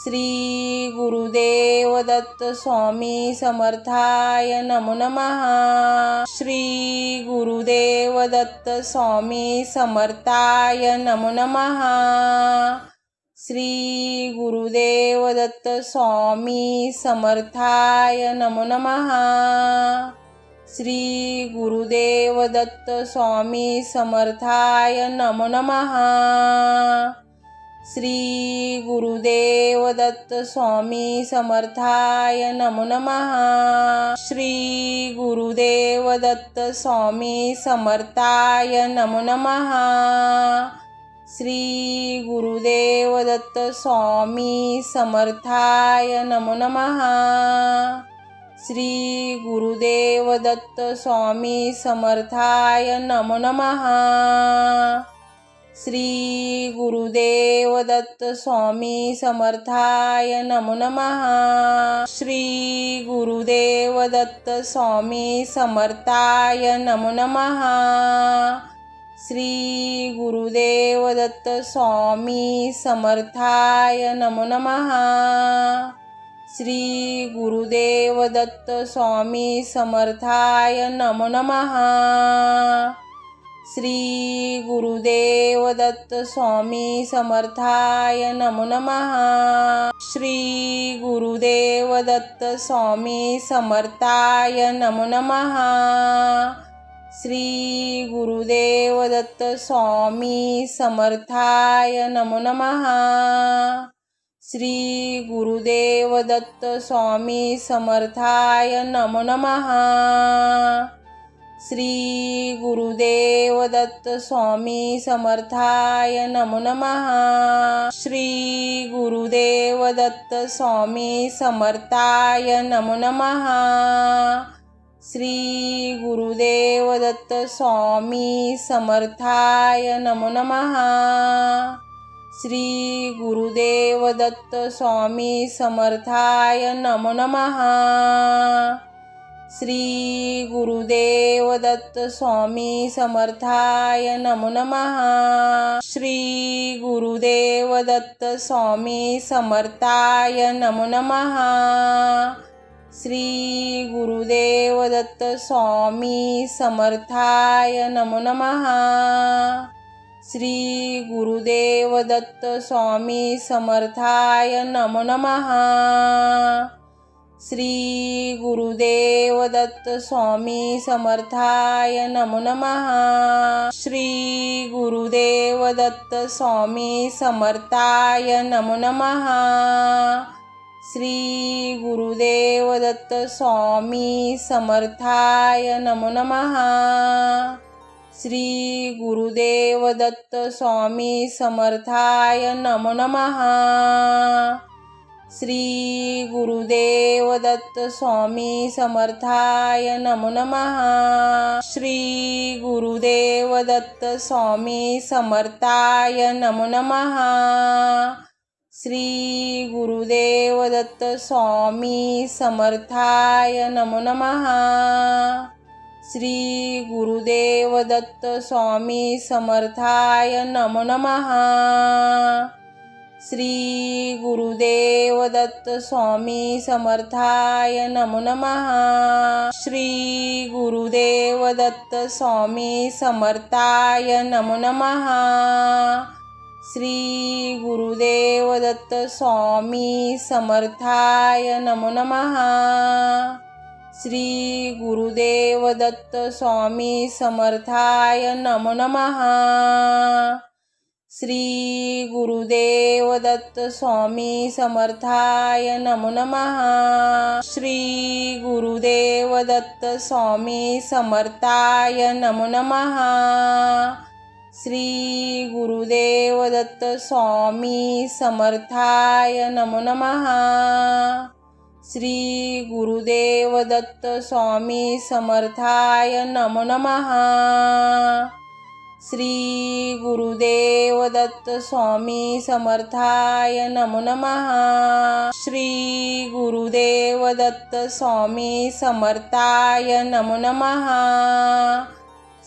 श्री गुरुदेव दत्त स्वामी समर्थाय नमो नमः। श्री गुरुदेव दत्त स्वामी समर्थाय नमो नमः। श्री गुरुदेव दत्त स्वामी समर्थाय नमो नमः। श्री गुरुदेव दत्त स्वामी समर्थाय नमो नमः। श्री गुरुदेव दत्त स्वामी समर्थाय नमो नमः। श्री गुरुदेव दत्त स्वामी समर्थाय नमो नमः। श्री गुरुदेव दत्त स्वामी समर्थाय नमो नमः। श्री गुरुदेव दत्त स्वामी समर्थाय नमो नमः। श्री गुरुदेव दत्त स्वामी समर्थाय नमो नमः। श्री गुरुदेव दत्त स्वामी समर्थाय नमो नमः। श्री गुरुदेव दत्त स्वामी समर्थाय नमो नमः। श्री गुरुदेव दत्त स्वामी समर्थाय नमो नमः। श्री गुरुदेव दत्त स्वामी समर्थाय नमो नमः। श्री गुरुदेव दत्त स्वामी समर्थाय नमो नमः। श्री गुरुदेव दत्त स्वामी समर्थाय नमो नमः। श्री गुरुदेव दत्त स्वामी समर्थाय नमो नमः। श्री गुरुदेव दत्त स्वामी समर्थाय नमो नमः। श्री गुरुदेव दत्त स्वामी समर्थाय नमो नमः। श्री गुरुदेव दत्त स्वामी समर्थाय नमो नमः। श्री गुरुदेव दत्त स्वामी समर्थाय नमो नमः। श्री गुरुदेव दत्त स्वामी समर्थाय नमो नमः। श्री गुरुदेव दत्त स्वामी समर्थाय नमो नमः। श्री गुरुदेव दत्त स्वामी समर्थाय नमो नमः। श्री गुरुदेव दत्त स्वामी समर्थाय नमो नमः। श्री गुरुदेव दत्त स्वामी समर्थाय नमो नमः। श्री गुरुदेव दत्त स्वामी समर्थाय नमो नमः। श्री गुरुदेव दत्त स्वामी समर्थाय नमो नमः। श्री गुरुदेव दत्त स्वामी समर्थाय नमो नमः। श्री गुरुदेव दत्त स्वामी समर्थाय नमो नमः। श्री गुरुदेव दत्त स्वामी समर्थाय नमो नमः। श्री गुरुदेव दत्त स्वामी समर्थाय नमो नमः। श्री गुरुदेव दत्त स्वामी समर्थाय नमो नमः। श्री गुरुदेव दत्त स्वामी समर्थाय नमो नमः। श्री गुरुदेव दत्त स्वामी समर्थाय नमो नमः। श्री गुरुदेव दत्त स्वामी समर्थाय नमो नमः। श्री गुरुदेव दत्त स्वामी समर्थाय नमो नमः। श्री गुरुदेव दत्त स्वामी समर्थाय नमो नमः। श्री गुरुदेव दत्त स्वामी समर्थाय नमो नमः। श्री गुरुदेव दत्त स्वामी समर्थाय नमो नमः। श्री गुरुदेव दत्त स्वामी समर्थाय नमो नमः। श्री गुरुदेव दत्त स्वामी समर्थाय नमो नमः। श्री गुरुदेव दत्त स्वामी समर्थाय नमो नमः।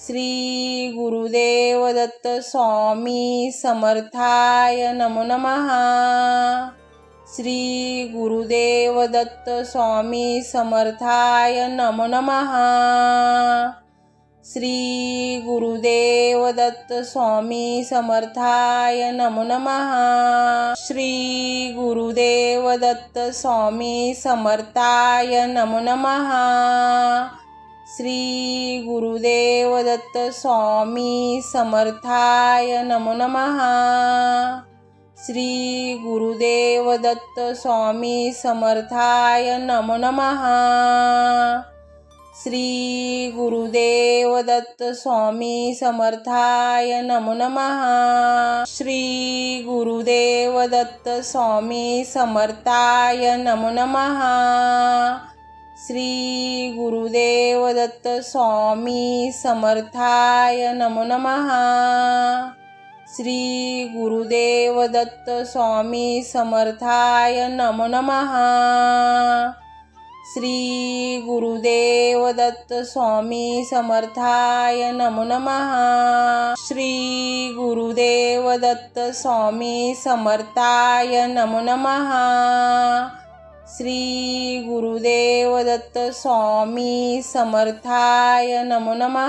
श्री गुरुदेव दत्त स्वामी समर्थाय नमो नमः। श्री गुरुदेव दत्त स्वामी समर्थाय नमो नमः। श्री गुरुदेव दत्त स्वामी समर्थाय नमो नमः। श्री गुरुदेव दत्त स्वामी समर्थाय नमो नमः। श्री गुरुदेव दत्त स्वामी समर्थाय नमो नमः। श्री गुरुदेव दत्त स्वामी समर्थाय नमो नमः। श्री गुरुदेव दत्त स्वामी समर्थाय नमो नमः। श्री गुरुदेव दत्त स्वामी समर्थाय नमो नमः। श्री गुरुदेव दत्त स्वामी समर्थाय नमो नमः। श्री गुरुदेव दत्त स्वामी समर्थाय नमो नमः। श्री गुरुदेव दत्त स्वामी समर्थाय नमो नमः। श्री गुरुदेव दत्त स्वामी समर्थाय नमो नमः। श्री गुरुदेव दत्त स्वामी समर्थाय नमो नमः।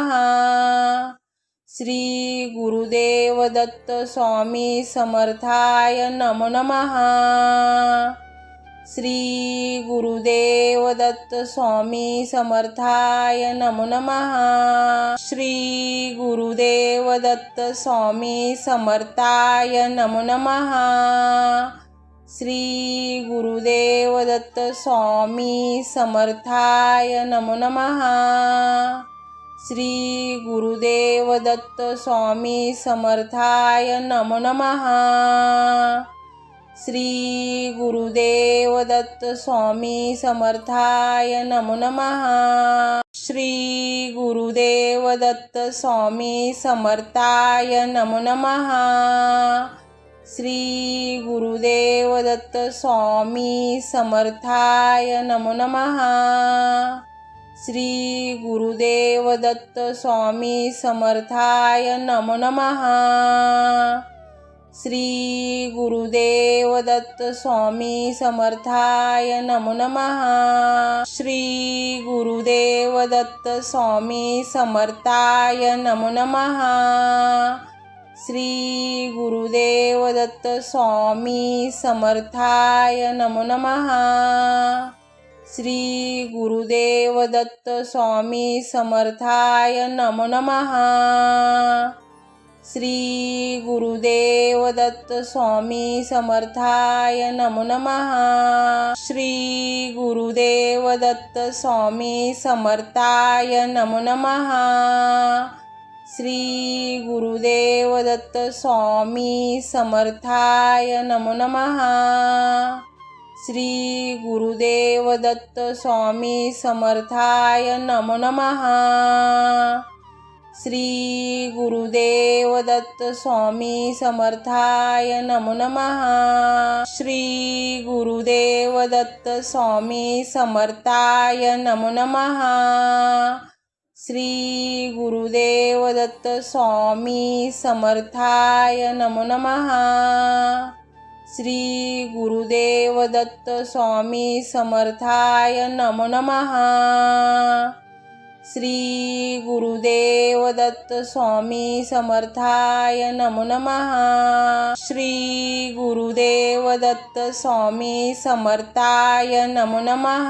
श्री गुरुदेव दत्त स्वामी समर्थाय नमो नमः। श्री गुरुदेव दत्त स्वामी समर्थाय नमो नमः। श्री गुरुदेव दत्त स्वामी समर्थाय नमो नमः। श्री गुरुदेव दत्त स्वामी समर्थाय नमो नमः। श्री गुरुदेव दत्त स्वामी समर्थाय नमो नमः। श्री गुरुदेव दत्त स्वामी समर्थाय नमो नमः। श्री गुरुदेव दत्त स्वामी समर्थाय नमो नमः। श्री गुरुदेव दत्त स्वामी समर्थाय नमो नमः। श्री गुरुदेव दत्त स्वामी समर्थाय नमो नमः। श्री गुरुदेव दत्त स्वामी समर्थाय नमो नमः। श्री गुरुदेव दत्त स्वामी समर्थाय नमो नमः। श्री गुरुदेव दत्त स्वामी समर्थाय नमो नमः। श्री गुरुदेव दत्त स्वामी समर्थाय नमो नमः। श्री गुरुदेव दत्त स्वामी समर्थाय नमो नमः। श्री गुरुदेव दत्त स्वामी समर्थाय नमो नमः। श्री गुरुदेव दत्त स्वामी समर्थाय नमो नमः। श्री गुरुदेव दत्त स्वामी समर्थाय नमो नमः। श्री गुरुदेव दत्त स्वामी समर्थाय नमो नमः। श्री गुरुदेव दत्त स्वामी समर्थाय नमो नमः। श्री गुरुदेव दत्त स्वामी समर्थाय नमो नमः। श्री गुरुदेव दत्त स्वामी समर्थाय नमो नमः। श्री गुरुदेव दत्त स्वामी समर्थाय नमो नमः। श्री गुरुदेव दत्त स्वामी समर्थाय नमो नमः।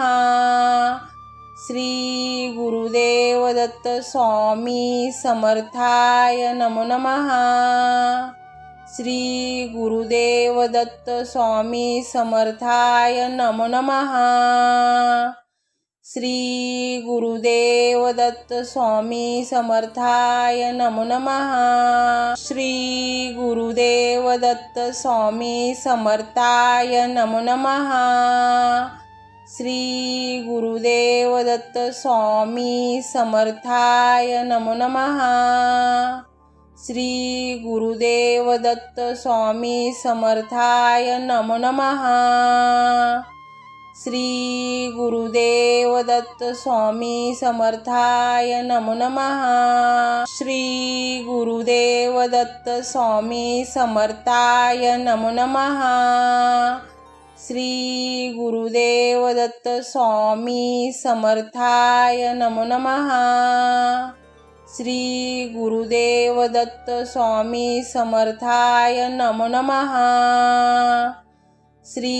श्री गुरुदेव दत्त स्वामी समर्थाय नमो नमः। श्री गुरुदेव दत्त स्वामी समर्थाय नमो नमः। श्री गुरुदेव दत्त स्वामी समर्थाय नमो नमः। श्री गुरुदेव दत्त स्वामी समर्थाय नमो नमः। श्री गुरुदेव दत्त स्वामी समर्थाय नमो नमः। श्री गुरुदेव दत्त स्वामी समर्थाय नमो नमः। श्री गुरुदेव दत्त स्वामी समर्थाय नमो नमः। श्री गुरुदेव दत्त स्वामी समर्थाय नमो नमः। श्री गुरुदेव दत्त स्वामी समर्थाय नमो नमः। श्री गुरुदेव दत्त स्वामी समर्थाय नमो नमः।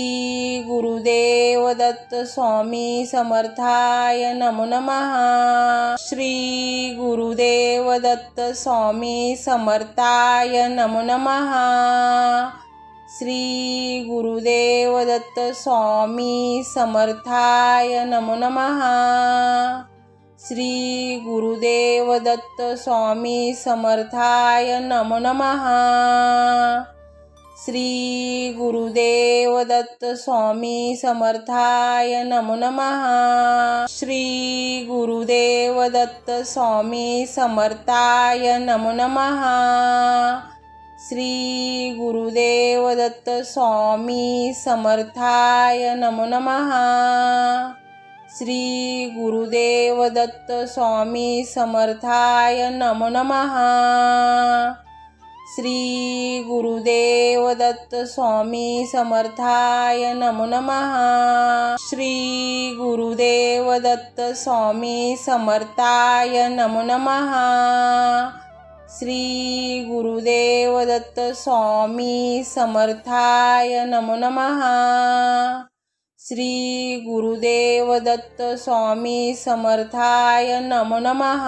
श्री गुरुदेव दत्त स्वामी समर्थाय नमो नमः। श्री गुरुदेव दत्त स्वामी समर्थाय नमो नमः। श्री गुरुदेव दत्त स्वामी समर्थाय नमो नमः। श्री गुरुदेव दत्त स्वामी समर्थाय नमो नमः। श्री गुरुदेव दत्त स्वामी समर्थाय नमो नमः। श्री गुरुदेव दत्त स्वामी समर्थाय नमो नमः। श्री गुरुदेव दत्त स्वामी समर्थाय नमो नमः। श्री गुरुदेव दत्त स्वामी समर्थाय नमो नमः। श्री गुरुदेव दत्त स्वामी समर्थाय नमो नमः। श्री गुरुदेव दत्त स्वामी समर्थाय नमो नमः। श्री गुरुदेव दत्त स्वामी समर्थाय नमो नमः। श्री गुरुदेव दत्त स्वामी समर्थाय नमो नमः।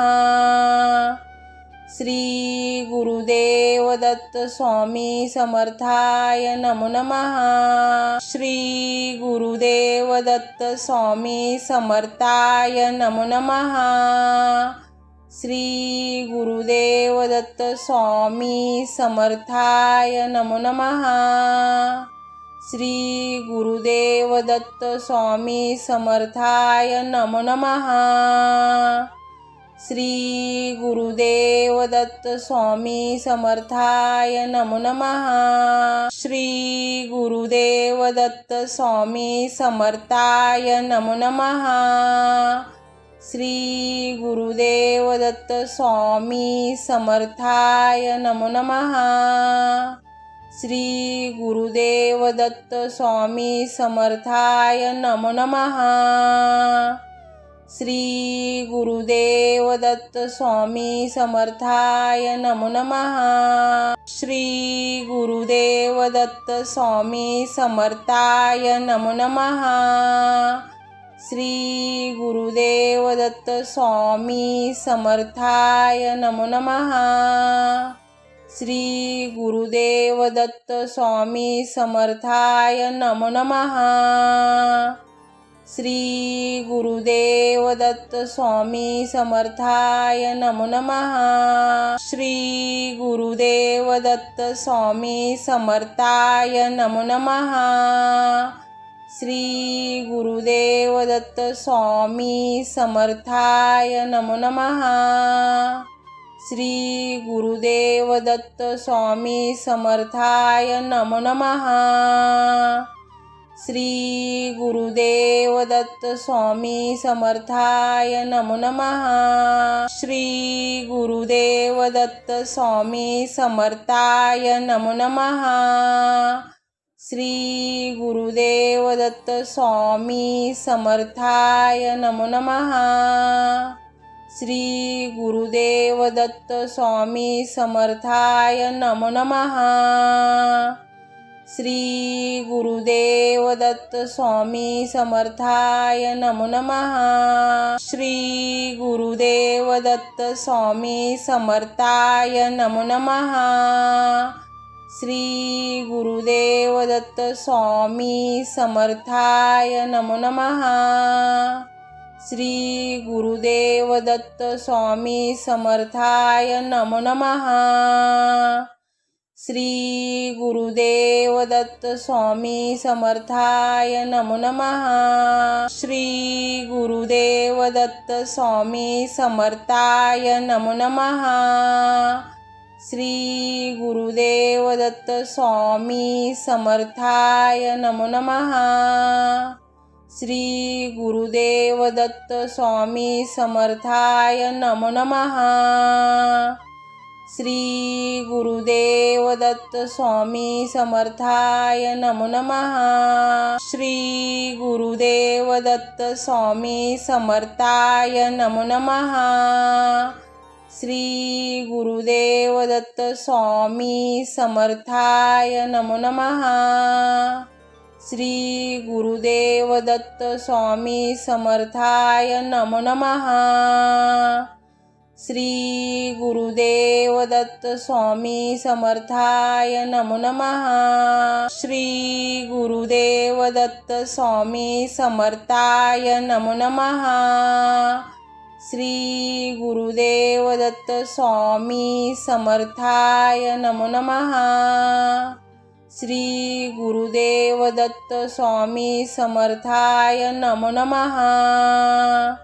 श्री गुरुदेव दत्त स्वामी समर्थाय नमो नमः। श्री गुरुदेव दत्त स्वामी समर्थाय नमो नमः। श्री गुरुदेव दत्त स्वामी समर्थाय नमो नमः। श्री गुरुदेव दत्त स्वामी समर्थाय नमो नमः। श्री गुरुदेव दत्त स्वामी समर्थाय नमो नमः। श्री गुरुदेव दत्त स्वामी समर्थाय नमो नमः। श्री गुरुदेव दत्त स्वामी समर्थाय नमो नमः। श्री गुरुदेव दत्त स्वामी समर्थाय नमो नमः। श्री गुरुदेव दत्त स्वामी समर्थाय नमो नमः। श्री गुरुदेव दत्त स्वामी समर्थाय नमो नमः। श्री गुरुदेव दत्त स्वामी समर्थाय नमो नमः। श्री गुरुदेव दत्त स्वामी समर्थाय नमो नमः। श्री गुरुदेव दत्त स्वामी समर्थाय नमो नमः। श्री गुरुदेव दत्त स्वामी समर्थाय नमो नमः। श्री गुरुदेव दत्त स्वामी समर्थाय नमो नमः। श्री गुरुदेव दत्त स्वामी समर्थाय नमो नमः। श्री गुरुदेव दत्त स्वामी समर्थाय नमो नमः। श्री गुरुदेव दत्त स्वामी समर्थाय नमो नमः। श्री गुरुदेव दत्त स्वामी समर्थाय नमो नमः। श्री गुरुदेव दत्त स्वामी समर्थाय नमो नमः। श्री गुरुदेव दत्त स्वामी समर्थाय नमो नमः। श्री गुरुदेव दत्त स्वामी समर्थाय नमो नमः। श्री गुरुदेव दत्त स्वामी समर्थाय नमो नमः। श्री गुरुदेव दत्त स्वामी समर्थाय नमो नमः। श्री गुरुदेव दत्त स्वामी समर्थाय नमो नमः। श्री गुरुदेव दत्त स्वामी समर्थाय नमो नमः। श्री गुरुदेव दत्त स्वामी समर्थाय नमो नमः। श्री गुरुदेव दत्त स्वामी समर्थाय नमो नमः। श्री गुरुदेव दत्त स्वामी समर्थाय नमो नमः। श्री गुरुदेव दत्त स्वामी समर्थाय नमो नमः। श्री गुरुदेव दत्त स्वामी समर्थाय नमो नमः। श्री गुरुदेव दत्त स्वामी समर्थाय नमो नमः। श्री गुरुदेव दत्त स्वामी समर्थाय नमो नमः। श्री गुरुदेव दत्त स्वामी समर्थाय नमो नमः। श्री गुरुदेव दत्त स्वामी समर्थाय नमो नमः। श्री गुरुदेव दत्त स्वामी समर्थाय नमो नमः।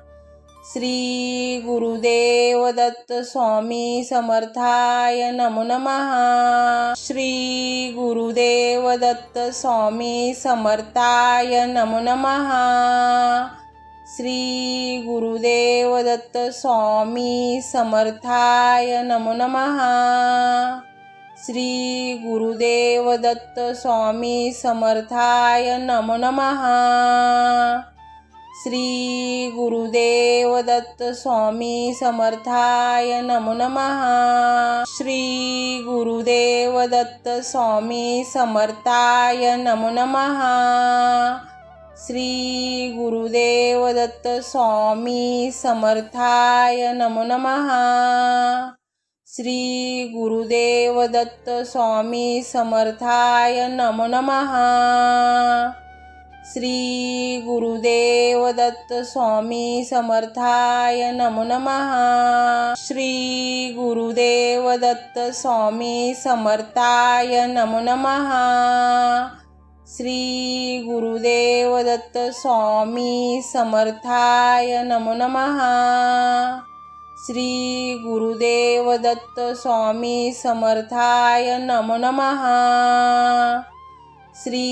श्री गुरुदेव दत्त स्वामी समर्थाय नमो नमः। श्री गुरुदेव दत्त स्वामी समर्थाय नमो नमः। श्री गुरुदेव दत्त स्वामी समर्थाय नमो नमः। श्री गुरुदेव दत्त स्वामी समर्थाय नमो नमः। श्री गुरुदेव दत्त स्वामी समर्थाय नमो नमः। श्री गुरुदेव दत्त स्वामी समर्थाय नमो नमः। श्री गुरुदेव दत्त स्वामी समर्थाय नमो नमः। श्री गुरुदेव दत्त स्वामी समर्थाय नमो नमः। श्री गुरुदेव दत्त स्वामी समर्थाय नमो नमः। श्री गुरुदेव दत्त स्वामी समर्थाय नमो नमः। श्री गुरुदेव दत्त स्वामी समर्थाय नमो नमः। श्री गुरुदेव दत्त स्वामी समर्थाय नमो नमः। श्री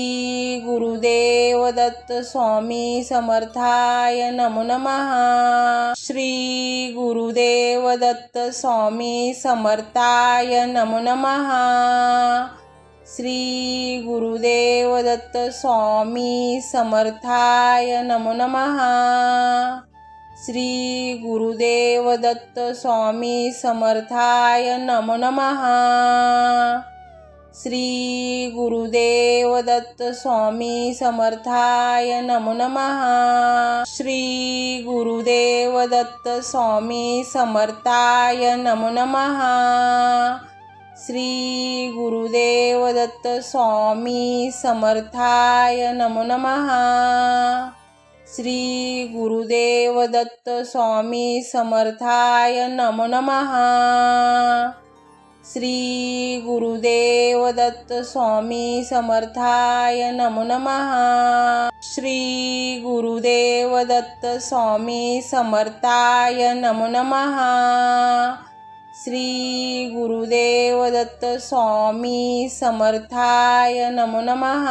गुरुदेव दत्त स्वामी समर्थाय नमो नमः। श्री गुरुदेव दत्त स्वामी समर्थाय नमो नमः। श्री गुरुदेव दत्त स्वामी समर्थाय नमो नमः। श्री गुरुदेव दत्त स्वामी समर्थाय नमो नमः। श्री गुरुदेव दत्त स्वामी समर्थाय नमो नमः। श्री गुरुदेव दत्त स्वामी समर्थाय नमो नमः। श्री गुरुदेव दत्त स्वामी समर्थाय नमो नमः। श्री गुरुदेव दत्त स्वामी समर्थाय नमो नमः। श्री गुरुदेव दत्त स्वामी समर्थाय नमो नमः। श्री गुरुदेव दत्त स्वामी समर्थाय नमो नमः। श्री गुरुदेव दत्त स्वामी समर्थाय नमो नमः।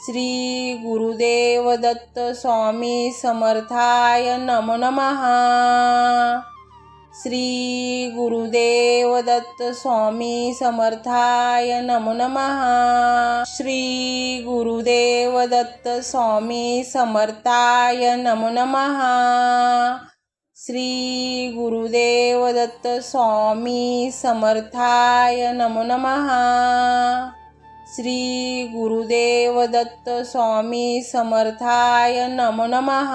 श्री गुरुदेव दत्त स्वामी समर्थाय नमो नमः। श्री गुरुदेव दत्त स्वामी समर्थाय नमो नमः। श्री गुरुदेव दत्त स्वामी समर्थाय नमो नमः। श्री गुरुदेव दत्त स्वामी समर्थाय नमो नमः। श्री गुरुदेव दत्त स्वामी समर्थाय नमो नमः।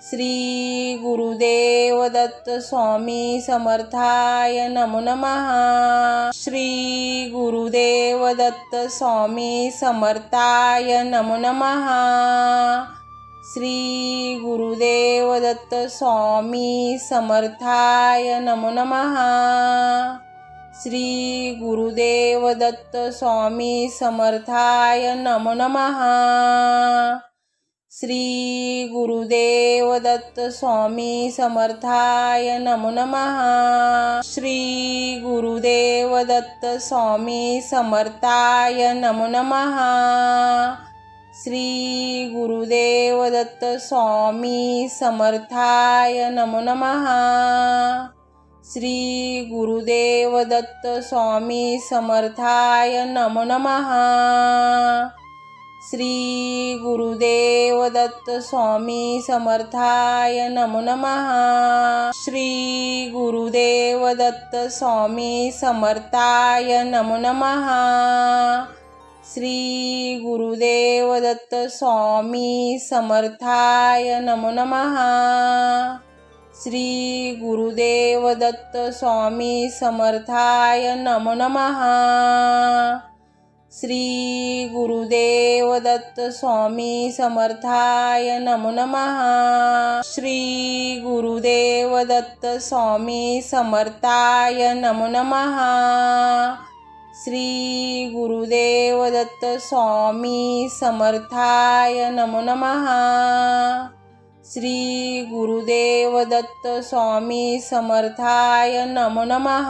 श्री गुरुदेव दत्त स्वामी समर्थाय नमो नमः। श्री गुरुदेव दत्त स्वामी समर्थाय नमो नमः। श्री गुरुदेव दत्त स्वामी समर्थाय नमो नमः। श्री गुरुदेव दत्त स्वामी समर्थाय नमो नमः। श्री गुरुदेव दत्त स्वामी समर्थाय नमो नमः। श्री गुरुदेव दत्त स्वामी समर्थाय नमो नमः। श्री गुरुदेव दत्त स्वामी समर्थाय नमो नमः। श्री गुरुदेव दत्त स्वामी समर्थाय नमो नमः। श्री गुरुदेव दत्त स्वामी समर्थाय नमो नमः। श्री गुरुदेव दत्त स्वामी समर्थाय नमो नमः। श्री गुरुदेव दत्त स्वामी समर्थाय नमो नमः। श्री गुरुदेव दत्त स्वामी समर्थाय नमो नमः। श्री गुरुदेव दत्त स्वामी समर्थाय नमो नमः। श्री गुरुदेव दत्त स्वामी समर्थाय नमो नमः। श्री गुरुदेव दत्त स्वामी समर्थाय नमो नमः। श्री गुरुदेव दत्त स्वामी समर्थाय नमो नमः।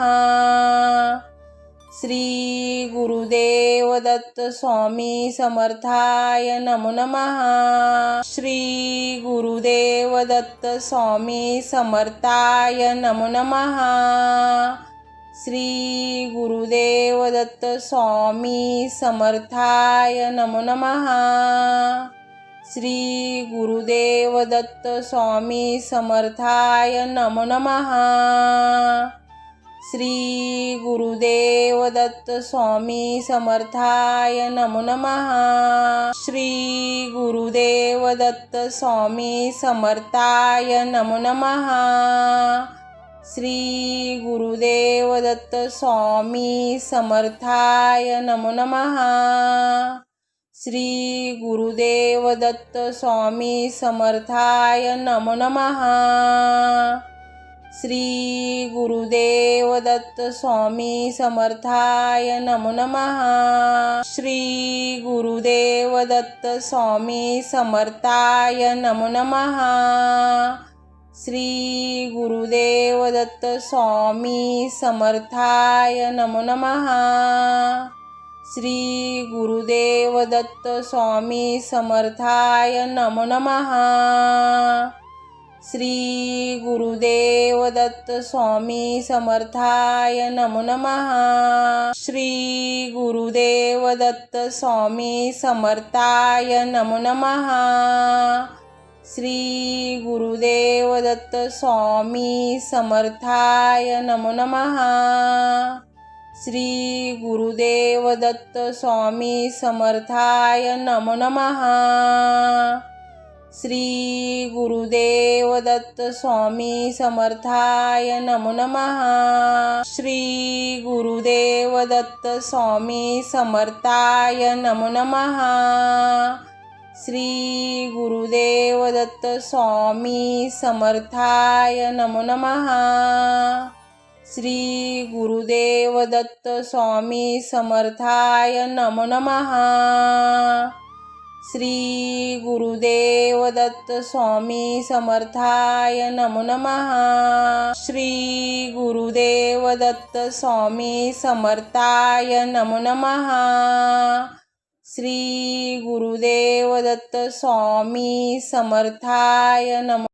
श्री गुरुदेव दत्त स्वामी समर्थाय नमो नमः। श्री गुरुदेव दत्त स्वामी समर्थाय नमो नमः। श्री गुरुदेव दत्त स्वामी समर्थाय नमो नमः। श्री गुरुदेव दत्त स्वामी समर्थाय नमो नमः। श्री गुरुदेव दत्त स्वामी समर्थाय नमो नमः। श्री गुरुदेव दत्त स्वामी समर्थाय नमो नमः। श्री गुरुदेव दत्त स्वामी समर्थाय नमो नमः। श्री गुरुदेव दत्त स्वामी समर्थाय नमो नमः। श्री गुरुदेव दत्त स्वामी समर्थाय नमो नमः। श्री गुरुदेव दत्त स्वामी समर्थाय नमो नमः। श्री गुरुदेव दत्त स्वामी समर्थाय नमो नमः। श्री गुरुदेव दत्त स्वामी समर्थाय नमो नमः। श्री गुरुदेव दत्त स्वामी समर्थाय नमो नमः। श्री गुरुदेव दत्त स्वामी समर्थाय नमो नमः। श्री गुरुदेव दत्त स्वामी समर्थाय नमो नमः। श्री गुरुदेव दत्त स्वामी समर्थाय नमो नमः। श्री गुरुदेव दत्त स्वामी समर्थाय नमो नमः। श्री गुरुदेव दत्त स्वामी समर्थाय नमो नमः। श्री गुरुदेव दत्त स्वामी समर्थाय नमो नमः। श्री गुरुदेव दत्त स्वामी समर्थाय नमो नमः. श्री गुरुदेव दत्त स्वामी समर्थाय नमो नमः. श्री गुरुदेव दत्त स्वामी समर्थाय नमो नमः. श्री गुरुदेव दत्त स्वामी समर्थाय नमो